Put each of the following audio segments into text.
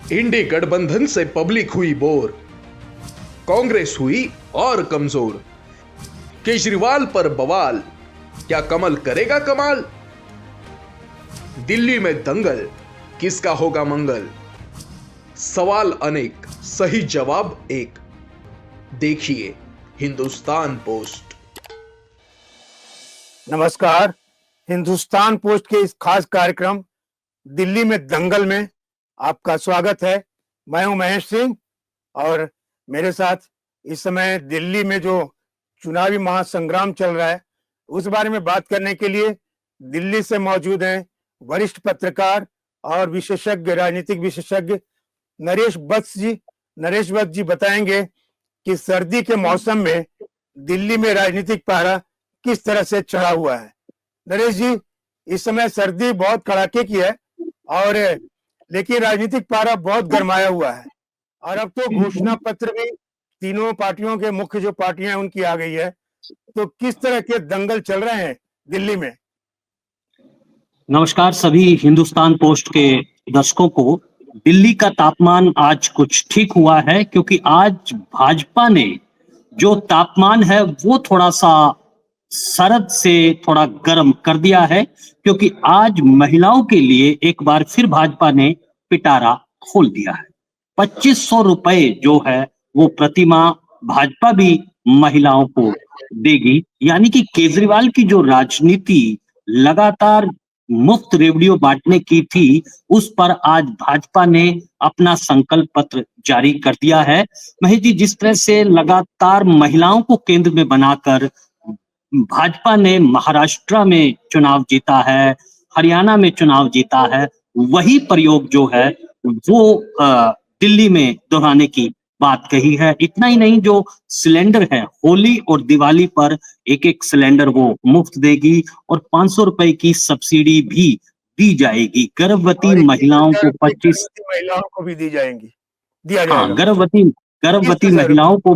इंडी गठबंधन से पब्लिक हुई बोर, कांग्रेस हुई और कमजोर। केजरीवाल पर बवाल, क्या कमल करेगा कमाल? दिल्ली में दंगल, किसका होगा मंगल? सवाल अनेक, सही जवाब एक। देखिए हिंदुस्तान पोस्ट। नमस्कार। हिंदुस्तान पोस्ट के इस खास कार्यक्रम दिल्ली में दंगल में आपका स्वागत है। मैं हूं महेश सिंह और मेरे साथ इस समय दिल्ली में जो चुनावी महासंग्राम चल रहा है उस बारे में बात करने के लिए दिल्ली से मौजूद हैं वरिष्ठ पत्रकार और विशेषज्ञ, राजनीतिक विशेषज्ञ नरेश वत्स जी। नरेश वत्स जी बताएंगे कि सर्दी के मौसम में दिल्ली में राजनीतिक पारा किस तरह से चढ़ा हुआ है। नरेश जी, इस समय सर्दी बहुत कड़ाके की है और लेकिन राजनीतिक पारा बहुत गरमाया हुआ है और अब तो घोषणा पत्र भी तीनों पार्टियों के मुख्य जो पार्टियां उनकी आ गई है, तो किस तरह के दंगल चल रहे हैं दिल्ली में? नमस्कार सभी हिंदुस्तान पोस्ट के दर्शकों को। दिल्ली का तापमान आज कुछ ठीक हुआ है क्योंकि आज भाजपा ने जो तापमान है वो थोड़ा सा सरद से थोड़ा गर्म कर दिया है, क्योंकि आज महिलाओं के लिए एक बार फिर भाजपा ने पिटारा खोल दिया है। 2500 रुपए जो है वो प्रतिमाह भाजपा भी महिलाओं को देगी। यानी कि केजरीवाल की जो राजनीति लगातार मुफ्त रेवड़ियों बांटने की थी, उस पर आज भाजपा ने अपना संकल्प पत्र जारी कर दिया है। महेश जी, जिस तरह से लगातार महिलाओं को केंद्र में बनाकर भाजपा ने महाराष्ट्र में चुनाव जीता है, हरियाणा में चुनाव जीता है, वही प्रयोग जो है वो दिल्ली में दोहराने की बात कही है। इतना ही नहीं, जो सिलेंडर है होली और दिवाली पर एक एक सिलेंडर वो मुफ्त देगी और 500 रुपए की सब्सिडी भी दी जाएगी। गर्भवती महिलाओं को 25 महिलाओं को भी दी जाएंगी, दिया हाँ, जाएगा। गर्भवती महिलाओं को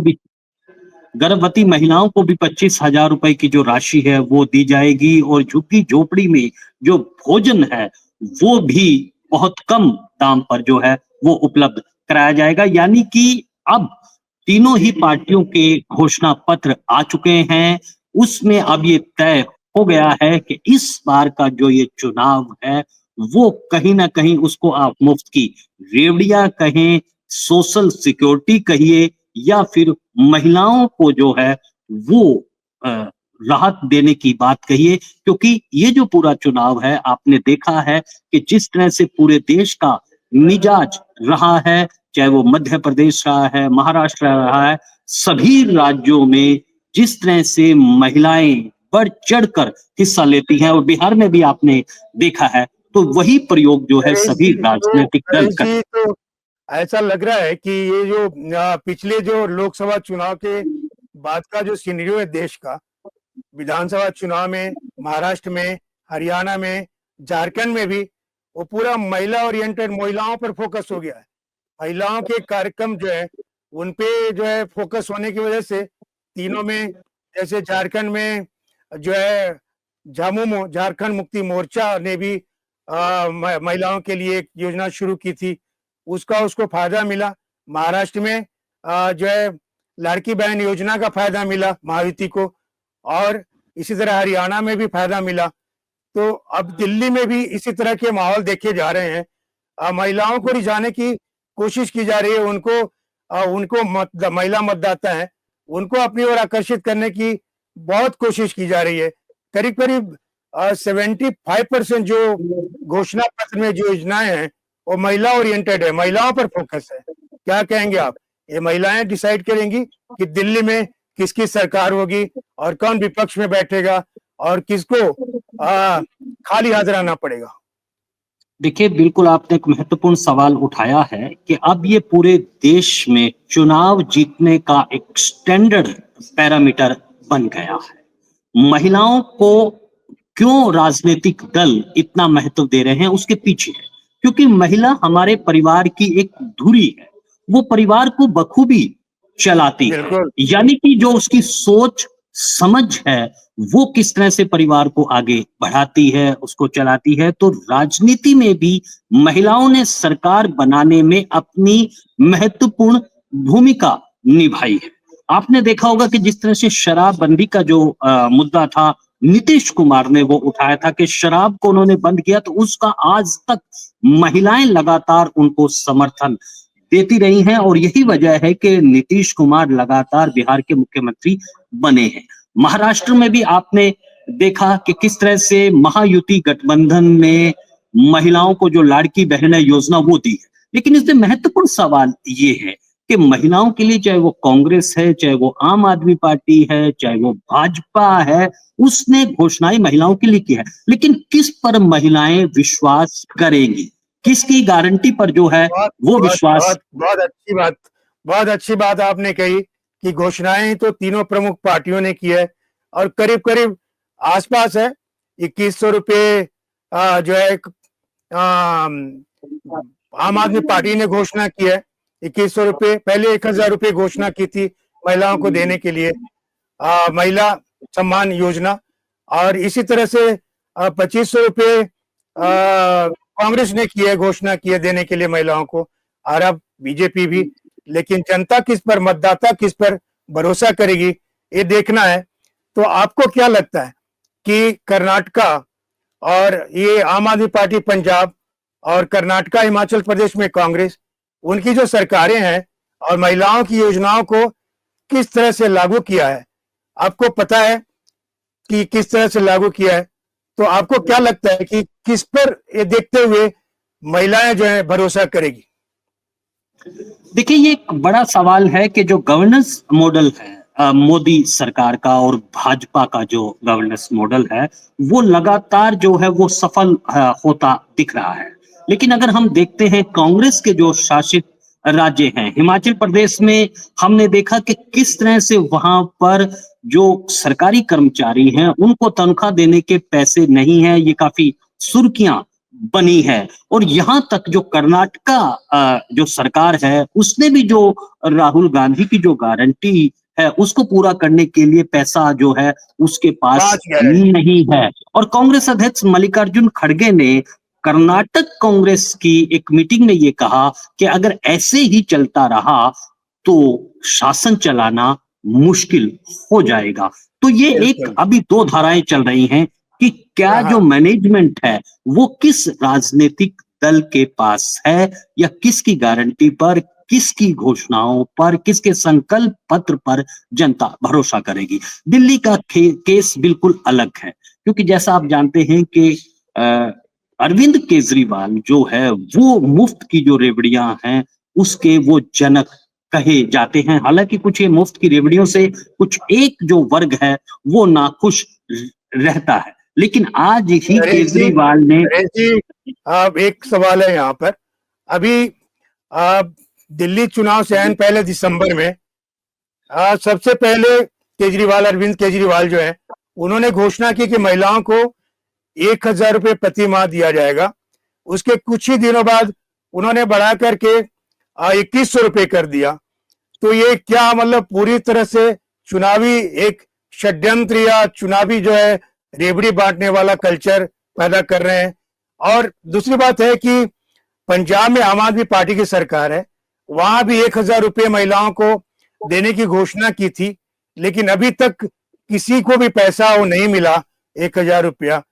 भी 25,000 रुपए की जो राशि है वो दी जाएगी और झुग्गी झोपड़ी में जो भोजन है वो भी बहुत कम दाम पर जो है वो उपलब्ध कराया जाएगा। यानी कि अब तीनों ही पार्टियों के घोषणा पत्र आ चुके हैं। उसमें अब ये तय हो गया है कि इस बार का जो ये चुनाव है वो कहीं ना कहीं, उसको आप मुफ्त की रेवड़ियां कहें, सोशल सिक्योरिटी कहिए, या फिर महिलाओं को जो है वो राहत देने की बात कहिए। क्योंकि ये जो पूरा चुनाव है, आपने देखा है कि जिस तरह से पूरे देश का मिजाज रहा है, चाहे वो मध्य प्रदेश रहा है, महाराष्ट्र रहा है, सभी राज्यों में जिस तरह से महिलाएं बढ़ चढ़कर हिस्सा लेती हैं और बिहार में भी आपने देखा है, तो वही प्रयोग जो है सभी राजनीतिक दल कर। तो ऐसा लग रहा है कि ये जो पिछले जो लोकसभा चुनाव के बाद का जो सिनेरियो है देश का, विधानसभा चुनाव में महाराष्ट्र में, हरियाणा में, झारखंड में भी वो पूरा महिला ओरिएंटेड, महिलाओं पर फोकस हो गया है। महिलाओं के कार्यक्रम जो है उन पे जो है फोकस होने की वजह से तीनों में, जैसे झारखंड में जो है झामुमो, झारखंड मुक्ति मोर्चा ने भी महिलाओं के लिए एक योजना शुरू की थी, उसको फायदा मिला। महाराष्ट्र में जो है लाड़की बहन योजना का फायदा मिला महायुति को, और इसी तरह हरियाणा में भी फायदा मिला। तो अब दिल्ली में भी इसी तरह के माहौल देखे जा रहे हैं। महिलाओं को रिझाने की कोशिश की जा रही है, उनको महिला मतदाता है उनको अपनी ओर आकर्षित करने की बहुत कोशिश की जा रही है। करीब करीब 75% जो घोषणा पत्र में जो योजनाएं हैं वो महिला ओरिएंटेड है, महिलाओं पर फोकस है। क्या कहेंगे आप? ये महिलाएं डिसाइड करेंगी कि दिल्ली में किसकी सरकार होगी और कौन विपक्ष में बैठेगा और किसको खाली हाथ रहना पड़ेगा? देखिए, बिल्कुल आपने एक महत्वपूर्ण सवाल उठाया है कि अब ये पूरे देश में चुनाव जीतने का एक स्टैंडर्ड पैरामीटर बन गया है। महिलाओं को क्यों राजनीतिक दल इतना महत्व दे रहे हैं, उसके पीछे है क्योंकि महिला हमारे परिवार की एक धुरी है, वो परिवार को बखूबी चलाती है। यानी कि जो उसकी सोच समझ है वो किस तरह से परिवार को आगे बढ़ाती है, उसको चलाती है। तो राजनीति में भी महिलाओं ने सरकार बनाने में अपनी महत्वपूर्ण भूमिका निभाई है। आपने देखा होगा कि जिस तरह से शराबबंदी का जो मुद्दा था, नीतीश कुमार ने वो उठाया था कि शराब को उन्होंने बंद किया, तो उसका आज तक महिलाएं लगातार उनको समर्थन देती रही हैं और यही वजह है कि नीतीश कुमार लगातार बिहार के मुख्यमंत्री बने हैं। महाराष्ट्र में भी आपने देखा कि किस तरह से महायुति गठबंधन ने महिलाओं को जो लाड़की बहन योजना वो दी है। लेकिन इसमें महत्वपूर्ण सवाल ये है कि महिलाओं के लिए, चाहे वो कांग्रेस है, चाहे वो आम आदमी पार्टी है, चाहे वो भाजपा है, उसने घोषणाएं महिलाओं के लिए की है, लेकिन किस पर महिलाएं विश्वास करेंगी, किसकी गारंटी पर जो है बहुत वो बहुत विश्वास। बहुत अच्छी बात आपने कही कि घोषणाएं तो तीनों प्रमुख पार्टियों ने की है और करीब करीब आसपास है। 2100 रुपये जो है आम आदमी पार्टी ने घोषणा की है, 2100 रुपये। पहले 1000 रुपये घोषणा की थी महिलाओं को देने के लिए, महिला सम्मान योजना। और इसी तरह से 2500 रुपये कांग्रेस ने की है, घोषणा की है देने के लिए महिलाओं को, और अब बीजेपी भी। लेकिन जनता किस पर, मतदाता किस पर भरोसा करेगी, ये देखना है। तो आपको क्या लगता है कि कर्नाटका और ये आम आदमी पार्टी पंजाब और कर्नाटका हिमाचल प्रदेश में कांग्रेस, उनकी जो सरकारें हैं और महिलाओं की योजनाओं को किस तरह से लागू किया है, आपको पता है कि किस तरह से लागू किया है? तो आपको क्या लगता है कि किस पर ये देखते हुए महिलाएं जो है भरोसा करेगी? देखिए, ये एक बड़ा सवाल है कि जो गवर्नेंस मॉडल है मोदी सरकार का और भाजपा का जो गवर्नेंस मॉडल है, वो लगातार जो है वो सफल होता दिख रहा है। लेकिन अगर हम देखते हैं कांग्रेस के जो शासित राज्य हैं, हिमाचल प्रदेश में हमने देखा कि किस तरह से वहां पर जो सरकारी कर्मचारी हैं उनको तनख्वाह देने के पैसे नहीं है, ये काफी सुर्खियां बनी है। और यहाँ तक जो कर्नाटका जो सरकार है, उसने भी जो राहुल गांधी की जो गारंटी है उसको पूरा करने के लिए पैसा जो है उसके पास नहीं है। और कांग्रेस अध्यक्ष मल्लिकार्जुन खड़गे ने कर्नाटक कांग्रेस की एक मीटिंग में ये कहा कि अगर ऐसे ही चलता रहा तो शासन चलाना मुश्किल हो जाएगा। तो ये एक अभी दो धाराएं चल रही हैं कि क्या जो मैनेजमेंट है वो किस राजनीतिक दल के पास है, या किसकी गारंटी पर, किसकी घोषणाओं पर, किसके संकल्प पत्र पर जनता भरोसा करेगी। दिल्ली का केस बिल्कुल अलग है, क्योंकि जैसा आप जानते हैं कि अरविंद केजरीवाल जो है वो मुफ्त की जो रेवड़ियां हैं उसके वो जनक कहे जाते हैं। हालांकि कुछ ये मुफ्त की रेवड़ियों से कुछ एक जो वर्ग है वो नाखुश रहता है, लेकिन आज ही केजरीवाल ने एक सवाल है यहाँ पर। अभी दिल्ली चुनाव से आने पहले दिसंबर में सबसे पहले केजरीवाल, अरविंद केजरीवाल जो है, उन्होंने घोषणा की कि महिलाओं को 1000 रुपये प्रति माह दिया जाएगा। उसके कुछ ही दिनों बाद उन्होंने बढ़ा करके 2100 रुपये कर दिया। तो ये क्या मतलब पूरी तरह से चुनावी एक षड्यंत्र या चुनावी जो है रेवड़ी बांटने वाला कल्चर पैदा कर रहे हैं? और दूसरी बात है कि पंजाब में आम आदमी पार्टी की सरकार है, वहां भी 1000 रुपये महिलाओं को देने की घोषणा की थी, लेकिन अभी तक किसी को भी पैसा वो नहीं मिला, 1000 रुपया।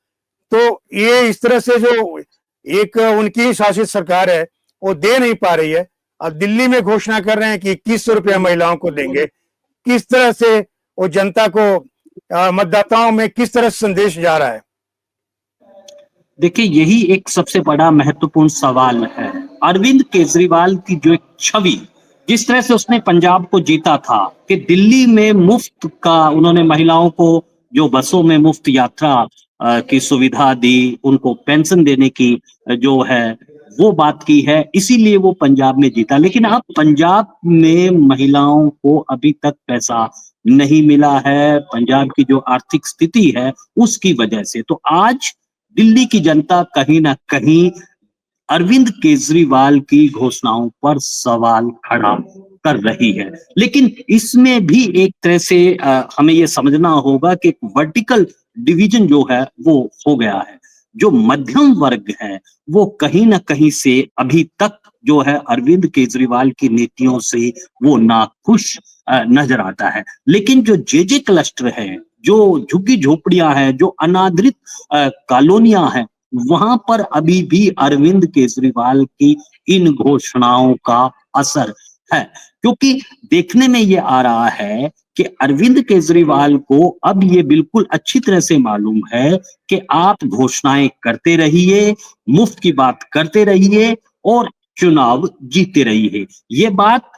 तो ये इस तरह से जो एक उनकी शासित सरकार है वो दे नहीं पा रही है। अब दिल्ली में घोषणा कर रहे हैं कि 2100 रुपया महिलाओं को देंगे। किस तरह से वो जनता को, मतदाताओं में किस तरह से संदेश जा रहा है? देखिए, यही एक सबसे बड़ा महत्वपूर्ण सवाल है। अरविंद केजरीवाल की जो एक छवि, जिस तरह से उसने पंजाब को जीता था कि दिल्ली में मुफ्त का उन्होंने महिलाओं को जो बसों में मुफ्त यात्रा की सुविधा दी, उनको पेंशन देने की जो है वो बात की है, इसीलिए वो पंजाब में जीता। लेकिन अब पंजाब में महिलाओं को अभी तक पैसा नहीं मिला है, पंजाब की जो आर्थिक स्थिति है उसकी वजह से। तो आज दिल्ली की जनता कहीं ना कहीं अरविंद केजरीवाल की घोषणाओं पर सवाल खड़ा कर रही है। लेकिन इसमें भी एक तरह से हमें ये समझना होगा कि वर्टिकल डिवीजन जो है वो हो गया है। जो मध्यम वर्ग है वो कहीं ना कहीं से अभी तक जो है अरविंद केजरीवाल की नीतियों से वो नाखुश नजर आता है। लेकिन जो जे क्लस्टर है, जो झुग्गी झोपड़ियां हैं, जो अनादृत कॉलोनियां हैं, वहां पर अभी भी अरविंद केजरीवाल की इन घोषणाओं का असर है। क्योंकि देखने में ये आ रहा है कि अरविंद केजरीवाल को अब ये बिल्कुल अच्छी तरह से मालूम है कि आप घोषणाएं करते रहिए, मुफ्त की बात करते रहिए और चुनाव जीते रहिए। ये बात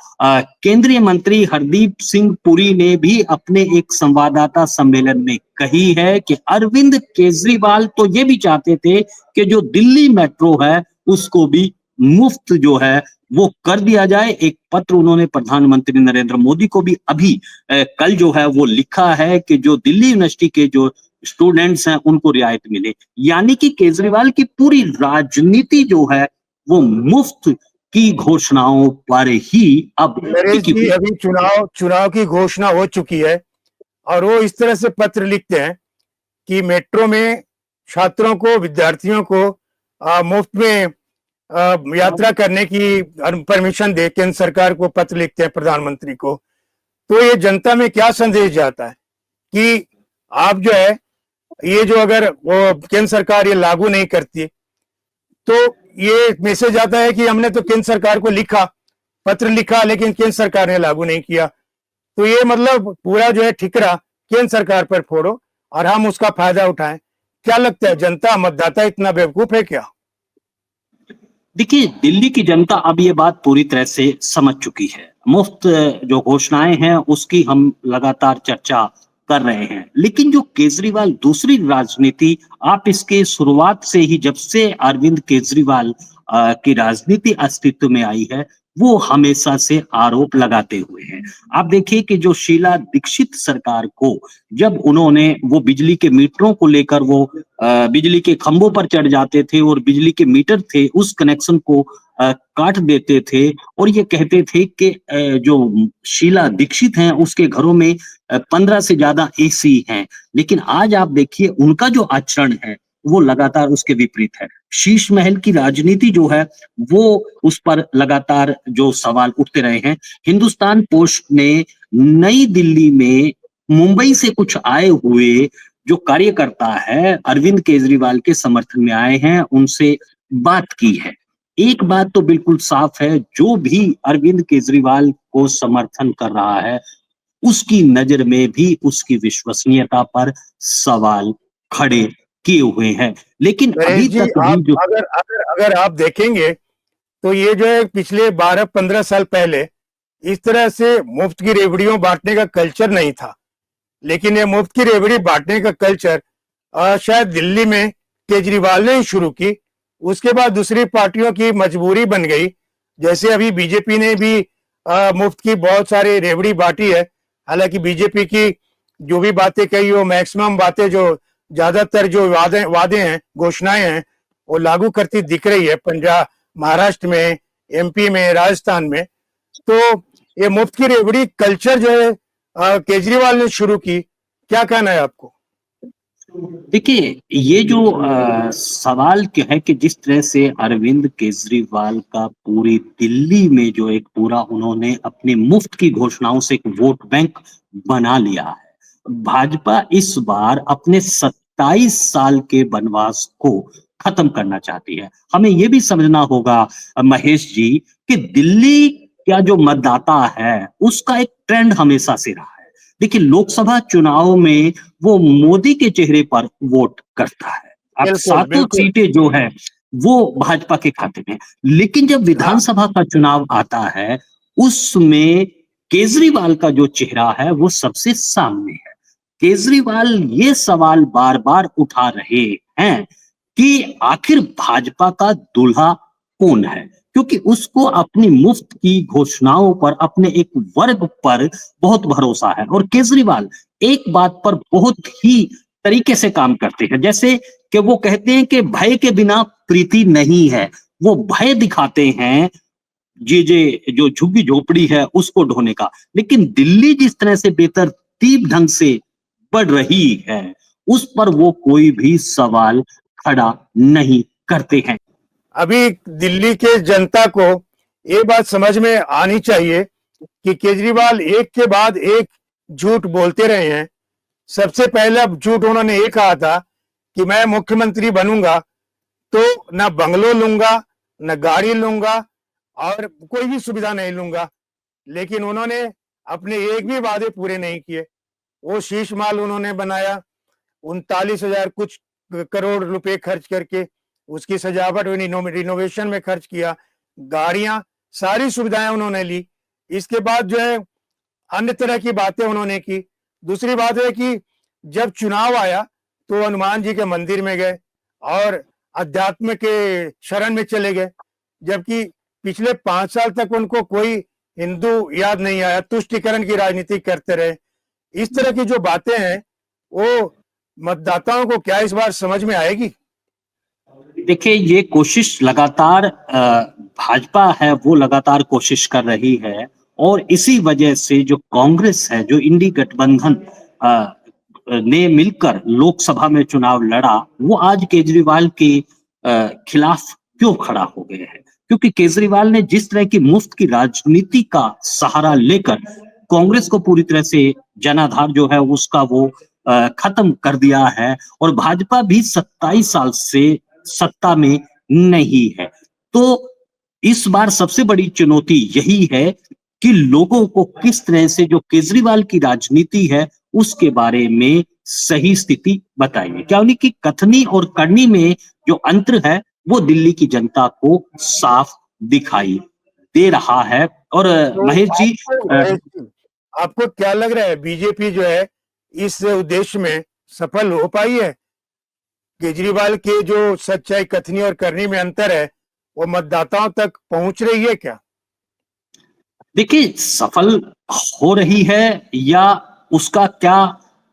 केंद्रीय मंत्री हरदीप सिंह पुरी ने भी अपने एक संवाददाता सम्मेलन में कही है कि अरविंद केजरीवाल तो ये भी चाहते थे कि जो दिल्ली मेट्रो है उसको भी मुफ्त जो है वो कर दिया जाए। एक पत्र उन्होंने प्रधानमंत्री नरेंद्र मोदी को भी अभी कल जो है वो लिखा है कि जो दिल्ली यूनिवर्सिटी के जो स्टूडेंट्स हैं उनको रियायत मिले। यानी कि केजरीवाल की पूरी राजनीति जो है वो मुफ्त की घोषणाओं पर ही अब नरेश टिकी जी, हुई। अभी चुनाव की घोषणा हो चुकी है और वो इस तरह से पत्र लिखते हैं कि मेट्रो में छात्रों को, विद्यार्थियों को मुफ्त में यात्रा करने की परमिशन दे, केंद्र सरकार को पत्र लिखते हैं प्रधानमंत्री को। तो ये जनता में क्या संदेश जाता है कि आप जो है ये जो अगर वो केंद्र सरकार ये लागू नहीं करती तो ये मैसेज आता है कि हमने तो केंद्र सरकार को पत्र लिखा लेकिन केंद्र सरकार ने लागू नहीं किया। तो ये मतलब पूरा जो है ठिकरा केंद्र सरकार पर फोड़ो और हम उसका फायदा उठाएं। क्या लगता है, जनता, मतदाता इतना बेवकूफ है क्या? देखिए, दिल्ली की जनता अब ये बात पूरी तरह से समझ चुकी है। मुफ्त जो घोषणाएं हैं उसकी हम लगातार चर्चा कर रहे हैं, लेकिन जो केजरीवाल दूसरी राजनीति, आप इसके शुरुआत से ही, जब से अरविंद केजरीवाल की राजनीति अस्तित्व में आई है, वो हमेशा से आरोप लगाते हुए हैं। आप देखिए कि जो शीला दीक्षित सरकार को जब उन्होंने वो बिजली के मीटरों को लेकर वो बिजली के खंभों पर चढ़ जाते थे और बिजली के मीटर थे उस कनेक्शन को काट देते थे और ये कहते थे कि जो शीला दीक्षित हैं उसके घरों में 15 से ज्यादा एसी हैं। लेकिन आज आप देखिए उनका जो आचरण है वो लगातार उसके विपरीत है। शीश महल की राजनीति जो है वो उस पर लगातार जो सवाल उठते रहे हैं। हिंदुस्तान पोस्ट ने नई दिल्ली में मुंबई से कुछ आए हुए जो कार्यकर्ता है अरविंद केजरीवाल के समर्थन में आए हैं उनसे बात की है। एक बात तो बिल्कुल साफ है, जो भी अरविंद केजरीवाल को समर्थन कर रहा है उसकी नजर में भी उसकी विश्वसनीयता पर सवाल खड़े किए हुए हैं। लेकिन नरेश अभी जी, तक भी आप जो अगर आप देखेंगे तो ये जो है पिछले 12-15 साल पहले इस तरह से मुफ्त की रेवड़ियों बांटने का कल्चर नहीं था। लेकिन ये मुफ्त की रेवड़ी बांटने का कल्चर शायद दिल्ली में केजरीवाल ने ही शुरू की। उसके बाद दूसरी पार्टियों की मजबूरी बन गई। जैसे अभी बीजेपी ने भी मुफ्त की बहुत सारी रेवड़ी बांटी है। हालांकि बीजेपी की जो भी बातें कही, वो मैक्सिमम बातें, जो ज्यादातर जो वादे हैं, घोषणाएं हैं, वो लागू करती दिख रही है पंजाब, महाराष्ट्र में, एमपी में, राजस्थान में। तो ये मुफ्त की रेवड़ी कल्चर जो है केजरीवाल ने शुरू की। क्या कहना है आपको? देखिए, ये जो सवाल क्या है कि जिस तरह से अरविंद केजरीवाल का पूरी दिल्ली में जो एक पूरा उन्होंने अपने मुफ्त की घोषणाओं से एक वोट बैंक बना लिया है। भाजपा इस बार अपने 27 साल के वनवास को खत्म करना चाहती है। हमें ये भी समझना होगा महेश जी कि दिल्ली का जो मतदाता है उसका एक ट्रेंड हमेशा से रहा है। देखिए, लोकसभा चुनाव में वो मोदी के चेहरे पर वोट करता है। अब बिल्कुल, सातों बिल्कुल। सीटें जो है वो भाजपा के खाते में। लेकिन जब विधानसभा का चुनाव आता है उसमें केजरीवाल का जो चेहरा है वो सबसे सामने है। केजरीवाल ये सवाल बार बार उठा रहे हैं कि आखिर भाजपा का दूल्हा कौन है, क्योंकि उसको अपनी मुफ्त की घोषणाओं पर, अपने एक वर्ग पर बहुत भरोसा है। और केजरीवाल एक बात पर बहुत ही तरीके से काम करते हैं, जैसे कि वो कहते हैं कि भय के बिना प्रीति नहीं है। वो भय दिखाते हैं ये जो झुग्गी झोपड़ी है उसको ढोने का। लेकिन दिल्ली जिस तरह से बेतरतीब ढंग से बढ़ रही है उस पर वो कोई भी सवाल खड़ा नहीं करते हैं। अभी दिल्ली के जनता को ये बात समझ में आनी चाहिए कि केजरीवाल एक के बाद एक झूठ बोलते रहे हैं। सबसे पहला झूठ उन्होंने ये कहा था कि मैं मुख्यमंत्री बनूंगा तो ना बंगलो लूंगा, न गाड़ी लूंगा और कोई भी सुविधा नहीं लूंगा। लेकिन उन्होंने अपने एक भी वादे पूरे नहीं किए। वो शीश महल उन्होंने बनाया 39,000 कुछ करोड़ रुपए खर्च करके, उसकी सजावट रिनोवेशन में खर्च किया, गाड़ियां, सारी सुविधाएं उन्होंने ली। इसके बाद जो है अन्य तरह की बातें उन्होंने की। दूसरी बात है कि जब चुनाव आया तो हनुमान जी के मंदिर में गए और अध्यात्म के शरण में चले गए, जबकि पिछले 5 साल तक उनको कोई हिंदू याद नहीं आया, तुष्टीकरण की राजनीति करते रहे। इस तरह की जो बातें हैं वो मतदाताओं को क्या इस बार समझ में आएगी? देखिए ये कोशिश लगातार भाजपा है वो लगातार कोशिश कर रही है और इसी वजह से जो कांग्रेस है जो इंडी गठबंधन ने मिलकर लोकसभा में चुनाव लड़ा वो आज केजरीवाल के खिलाफ क्यों खड़ा हो गए हैं, क्योंकि केजरीवाल ने जिस तरह की मुफ्त की राजनीति का सहारा लेकर कांग्रेस को पूरी तरह से जनाधार जो है उसका वो खत्म कर दिया है और भाजपा भी 27 साल से सत्ता में नहीं है। तो इस बार सबसे बड़ी चुनौती यही है कि लोगों को किस तरह से जो केजरीवाल की राजनीति है उसके बारे में सही स्थिति बताइए। क्या उन्हीं की कथनी और करनी में जो अंतर है वो दिल्ली की जनता को साफ दिखाई दे रहा है। और तो महेश जी आपको क्या लग रहा है बीजेपी जो है इस उद्देश्य में सफल हो पाई है? केजरीवाल के जो सच्चाई कथनी और करनी में अंतर है वो मतदाताओं तक पहुंच रही है क्या? देखिए सफल हो रही है या उसका क्या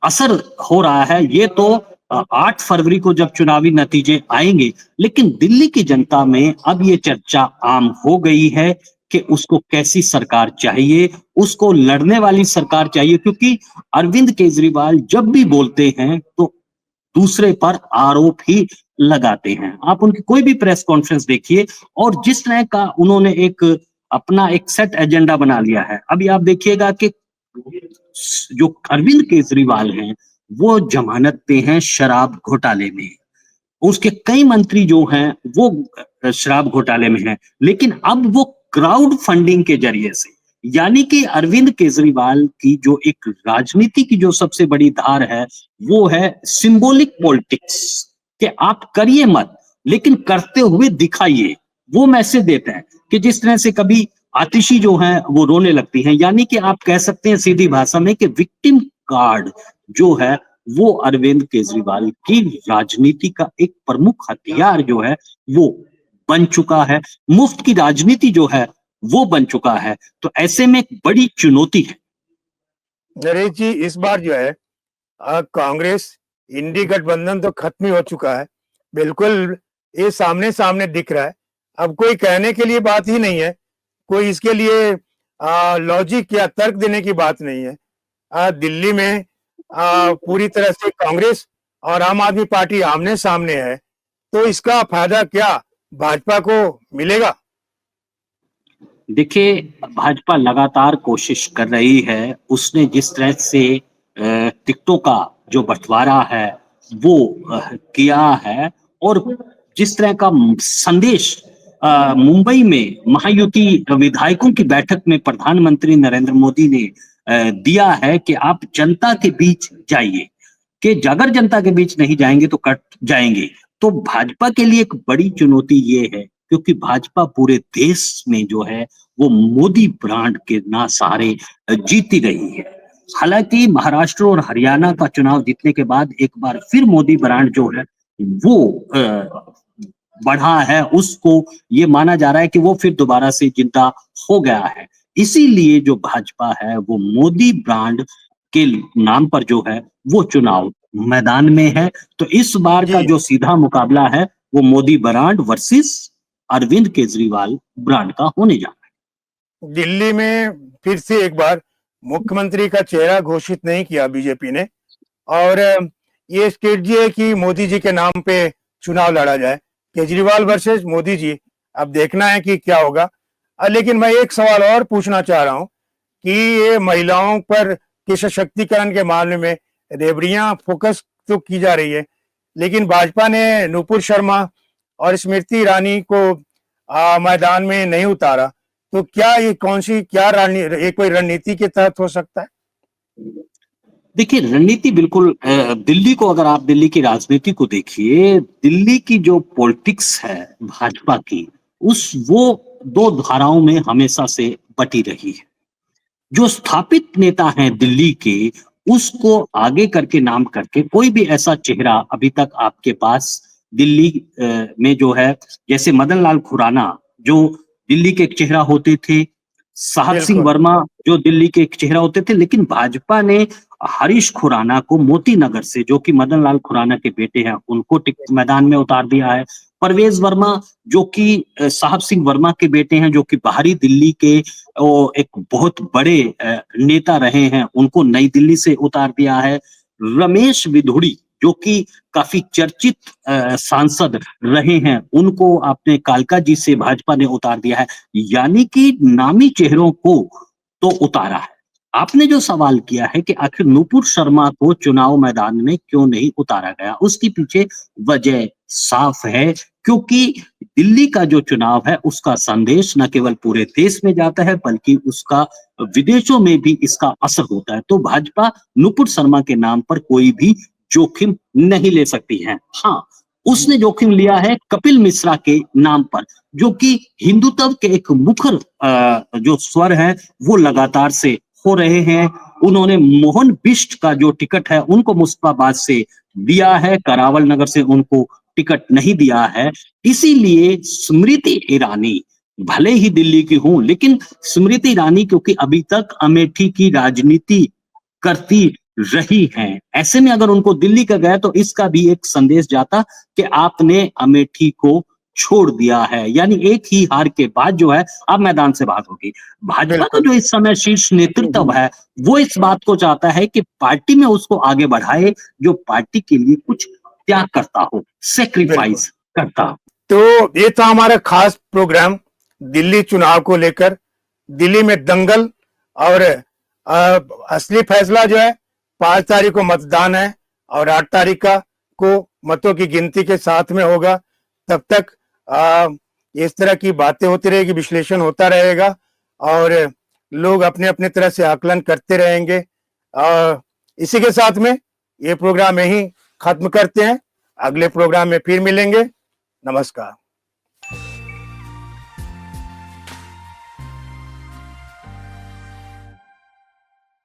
असर हो रहा है ये तो 8 फरवरी को जब चुनावी नतीजे आएंगे। लेकिन दिल्ली की जनता में अब ये चर्चा आम हो गई है कि उसको कैसी सरकार चाहिए, उसको लड़ने वाली सरकार चाहिए, क्योंकि अरविंद केजरीवाल जब भी बोलते हैं तो दूसरे पर आरोप ही लगाते हैं। आप उनकी कोई भी प्रेस कॉन्फ्रेंस देखिए और जिस तरह का उन्होंने एक अपना एक सेट एजेंडा बना लिया है। अभी आप देखिएगा कि जो अरविंद केजरीवाल हैं वो जमानत पे हैं शराब घोटाले में, उसके कई मंत्री जो हैं वो शराब घोटाले में हैं, लेकिन अब वो क्राउड फंडिंग के जरिए से, यानी कि अरविंद केजरीवाल की जो एक राजनीति की जो सबसे बड़ी धार है वो है सिंबॉलिक पॉलिटिक्स, कि आप करिए मत लेकिन करते हुए दिखाइए। वो मैसेज देते हैं कि जिस तरह से कभी आतिशी जो है वो रोने लगती हैं, यानी कि आप कह सकते हैं सीधी भाषा में कि विक्टिम कार्ड जो है वो अरविंद केजरीवाल की राजनीति का एक प्रमुख हथियार जो है वो बन चुका है, मुफ्त की राजनीति जो है वो बन चुका है। तो ऐसे में एक बड़ी चुनौती है। नरेश जी इस बार जो है कांग्रेस इंडी गठबंधन तो खत्म ही हो चुका है, बिल्कुल ये सामने सामने दिख रहा है। अब कोई कहने के लिए बात ही नहीं है, कोई इसके लिए लॉजिक या तर्क देने की बात नहीं है। दिल्ली में पूरी तरह से कांग्रेस और आम आदमी पार्टी आमने सामने है, तो इसका फायदा क्या भाजपा को मिलेगा? देखिए भाजपा लगातार कोशिश कर रही है, उसने जिस तरह से टिकटों का जो बंटवारा है वो किया है और जिस तरह का संदेश मुंबई में महायुति विधायकों की बैठक में प्रधानमंत्री नरेंद्र मोदी ने दिया है कि आप जनता के बीच जाइए, कि अगर जनता के बीच नहीं जाएंगे तो कट जाएंगे। तो भाजपा के लिए एक बड़ी चुनौती ये है क्योंकि भाजपा पूरे देश में जो है वो मोदी ब्रांड के ना सहारे जीती रही है। हालांकि महाराष्ट्र और हरियाणा का चुनाव जीतने के बाद एक बार फिर मोदी ब्रांड जो है वो बढ़ा है, उसको ये माना जा रहा है कि वो फिर दोबारा से जिंदा हो गया है। इसीलिए जो भाजपा है वो मोदी ब्रांड के नाम पर जो है वो चुनाव मैदान में है। तो इस बार का जो सीधा मुकाबला है वो Modi brand versus Arvind Kejriwal brand का होने जा रहा है। दिल्ली में फिर से एक बार मुख्यमंत्री का चेहरा घोषित नहीं किया बीजेपी ने, और ये स्ट्रेटजी है कि मोदी जी के नाम पे चुनाव लड़ा जाए, केजरीवाल वर्सेस मोदी जी। अब देखना है कि क्या होगा। लेकिन मैं एक सवाल और पूछना चाह रहा हूं कि ये महिलाओं पर के सशक्तिकरण के मामले में रेवड़ियां फोकस तो की जा रही है, लेकिन भाजपा ने नुपुर शर्मा और स्मृति ईरानी को मैदान में नहीं उतारा। तो क्या ये कौन सी क्या ये कोई रणनीति के तहत हो सकता है? देखिए, रणनीति बिल्कुल दिल्ली को, अगर आप दिल्ली की राजनीति को देखिए, दिल्ली की जो पॉलिटिक्स है भाजपा की, वो दो धाराओं में हमेशा से बटी रही है। जो स्थापित नेता हैं दिल्ली के, उसको आगे करके नाम करके कोई भी ऐसा चेहरा अभी तक आपके पास दिल्ली में जो है, जैसे मदन लाल खुराना जो दिल्ली के एक चेहरा होते थे, साहब सिंह बिल्कुल। वर्मा जो दिल्ली के एक चेहरा होते थे, लेकिन भाजपा ने हरीश खुराना को मोती नगर से, जो कि मदन लाल खुराना के बेटे हैं, उनको मैदान में उतार दिया है। परवेज वर्मा जो कि साहब सिंह वर्मा के बेटे हैं, जो कि बाहरी दिल्ली के एक बहुत बड़े नेता रहे हैं, उनको नई दिल्ली से उतार दिया है। रमेश विधुड़ी जो कि काफी चर्चित सांसद रहे हैं, उनको आपने कालका जी से भाजपा ने उतार दिया है। यानी कि नामी चेहरों को तो उतारा है। आपने जो सवाल किया है कि आखिर नुपुर शर्मा को चुनाव मैदान में क्यों नहीं उतारा गया, उसके पीछे वजह साफ है, क्योंकि दिल्ली का जो चुनाव है उसका संदेश न केवल पूरे देश में जाता है, बल्कि उसका विदेशों में भी इसका असर होता है। तो भाजपा नुपुर शर्मा के नाम पर कोई भी जोखिम नहीं ले सकती है। हाँ, उसने जोखिम लिया है कपिल मिश्रा के नाम पर, जो कि हिंदुत्व के एक मुखर जो स्वर है वो लगातार से हो रहे हैं। उन्होंने मोहन बिष्ट का जो टिकट है उनको मुस्तफाबाद से दिया है, करावल नगर से उनको टिकट नहीं दिया है। इसीलिए स्मृति ईरानी भले ही दिल्ली की हूं, लेकिन स्मृति ईरानी क्योंकि अभी तक अमेठी की राजनीति करती रही हैं, ऐसे में अगर उनको दिल्ली का गया तो इसका भी एक संदेश जाता कि आपने अमेठी को छोड़ दिया है। यानी एक ही हार के बाद जो है अब मैदान से बात होगी। भाजपा का बिल्कुल। जो इस समय शीर्ष नेतृत्व है वो इस बात को चाहता है कि पार्टी में उसको आगे बढ़ाए, जो पार्टी के लिए कुछ त्याग करता हो, बिल्कुल। सेक्रीफाइस करता हो। तो ये था हमारा खास प्रोग्राम दिल्ली चुनाव को लेकर। दिल्ली में दंगल, और असली फैसला जो है 5 तारीख को मतदान है, और 8 तारीख को मतों की गिनती के साथ में होगा। तब तक इस तरह की बातें होती रहेगी, विश्लेषण होता रहेगा, और लोग अपने अपने तरह से आकलन करते रहेंगे। इसी के साथ में ये प्रोग्राम यहीं खत्म करते हैं। अगले प्रोग्राम में फिर मिलेंगे। नमस्कार।